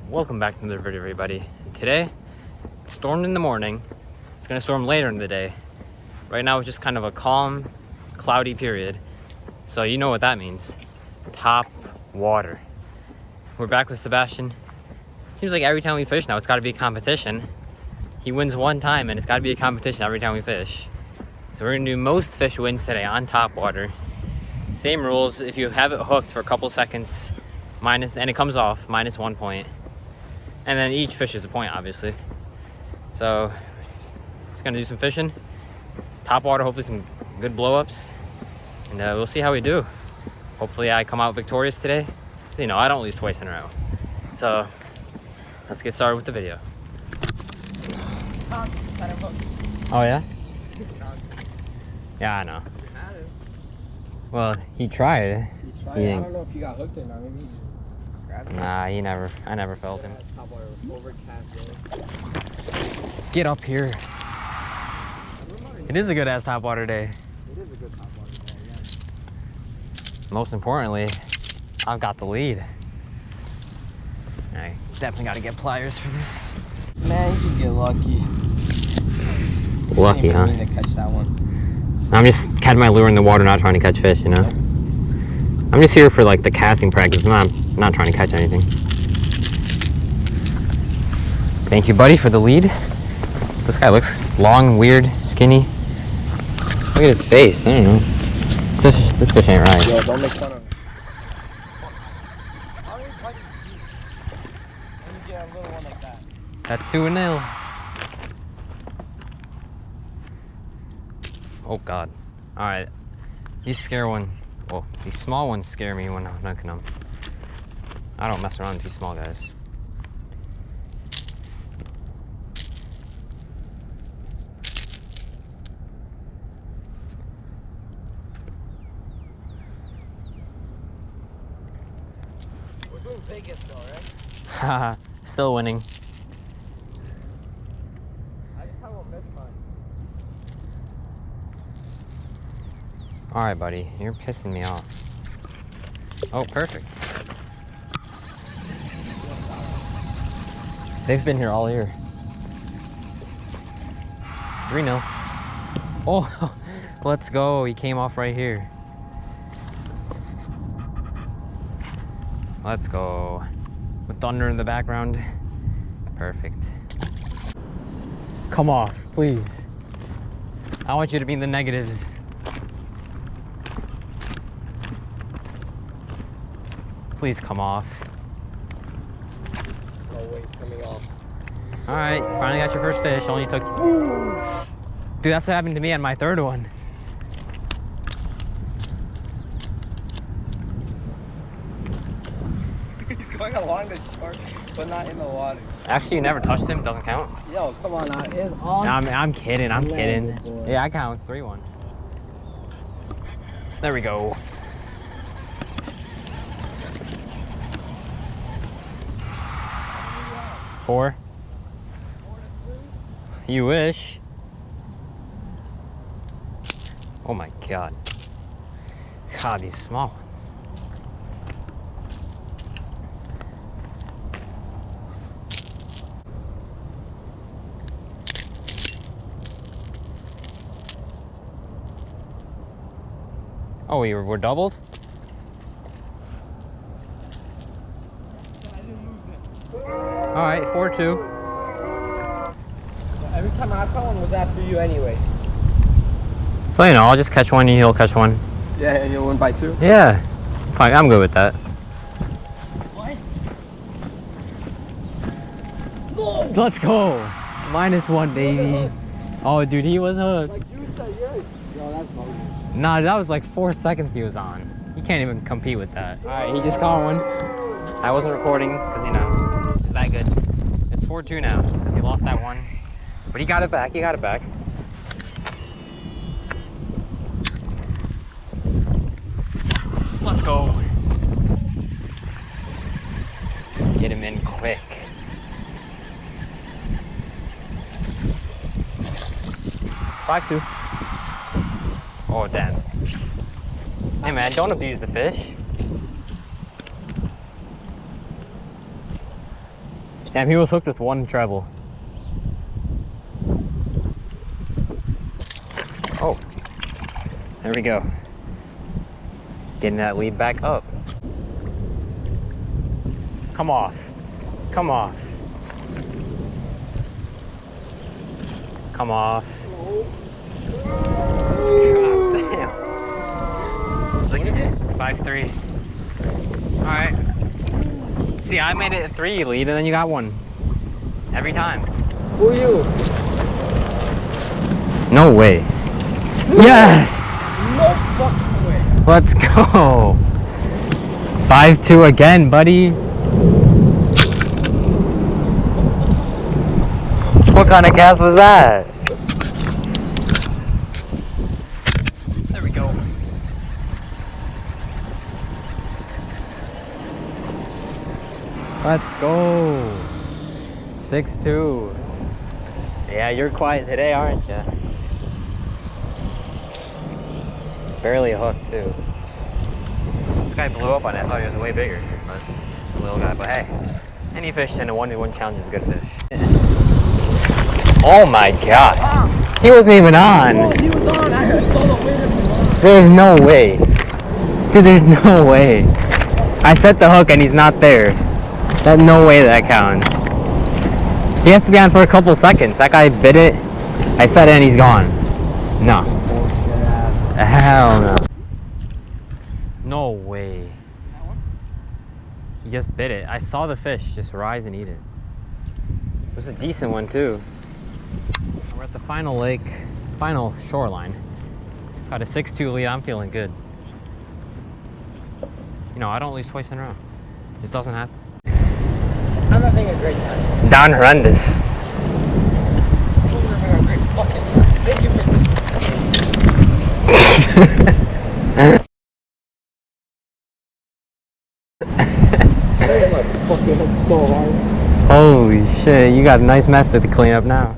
Welcome back to another video, everybody. Today, it stormed in the morning. It's gonna storm later in the day. Right now, it's just kind of a calm, cloudy period. So you know what that means. Top water. We're back with Sebastian. Seems like every time we fish now, it's gotta be a competition. He wins one time and it's gotta be a competition every time we fish. So we're gonna do most fish wins today on top water. Same rules, if you have it hooked for a couple seconds, and it comes off, -1 point. And then each fish is a point, obviously. So, just gonna do some fishing. It's top water, hopefully some good blow-ups. And we'll see how we do. Hopefully I come out victorious today. You know, I don't lose twice in a row. So, let's get started with the video. Oh yeah? Yeah, I know. Well, he tried. I don't know if he got hooked or not. Maybe he just grabbed it. Nah, I never felt him. Get up here. It is a good ass top water day. It is a good top water day, yeah. Most importantly, I've got the lead. I definitely gotta get pliers for this. Man, you just get lucky. Lucky, huh? I didn't even mean to catch that one. I'm just catching my lure in the water, not trying to catch fish, you know? I'm just here for like the casting practice. I'm not trying to catch anything. Thank you, buddy, for the lead. This guy looks long, weird, skinny. Look at his face. I don't know. This fish ain't right. Yeah, don't make fun of him. How many bites do you eat when you get a little one like that? That's 2-0. Oh God. All right. These small ones scare me when I'm hooking them. I don't mess around with these small guys. We're doing Vegas though, right? Haha. Still winning. I just haven't missed mine. All right, buddy. You're pissing me off. Oh, perfect. They've been here all year. 3-0. Oh, let's go. He came off right here. Let's go. With thunder in the background. Perfect. Come off, please. I want you to be in the negatives. Please come off. No way, it's coming off. All right, finally got your first fish. Only took... Dude, that's what happened to me on my third one. He's going along the shore, but not in the water. Actually, you never touched him. Doesn't count. Yo, come on now. It's on. I'm kidding. I'm kidding. Boy. Yeah, I count. 3-1. There we go. Four. You wish. Oh my God. God, these small ones. Oh, we're doubled? All right, 4-2. Every time I caught one was after you anyway. So, you know, I'll just catch one and you'll catch one. Yeah, and you'll win by 2? Yeah, fine, I'm good with that. What? No! Let's go! -1, baby. Oh, dude, he was hooked. Like you said, yes. Yo, that's bogus. Nah, that was like 4 seconds he was on. You can't even compete with that. All right, he just caught one. I wasn't recording because, you know, it's that good. It's 4-2 now because he lost that one. But he got it back. Let's go. Get him in quick. 5-2. Oh, damn. Hey, man, don't abuse the fish. Damn, he was hooked with one treble. Oh, there we go. Getting that lead back up. Come off. Come off. Come off. God damn. What is it? 5-3. Alright. See, I made it a 3 lead and then you got one. Every time. Who are you? No way. Yes! No fucking way. Let's go. 5-2 again, buddy. What kind of cast was that? There we go. Let's go. 6-2. Yeah, you're quiet today, aren't you? Barely a hook, too. This guy blew up on it. I thought he was way bigger, but just a little guy. But hey, any fish in a 1v1 challenge is a good fish. Oh my god. He wasn't even on. Oh, he was on. I saw the weight of him on. There's no way. Dude, there's no way. I set the hook and he's not there. There's no way that counts. He has to be on for a couple seconds. That guy bit it. I set it and he's gone. No. Hell no. No way. He just bit it. I saw the fish just rise and eat it. It was a decent one too. We're at the final lake, final shoreline. Got a 6-2 lead. I'm feeling good. You know, I don't lose twice in a row. It just doesn't happen. I'm having a great time. Down horrendous. I'm having a great fucking time. Thank you for my fucking head so hard. Holy shit, you got a nice mess to clean up now.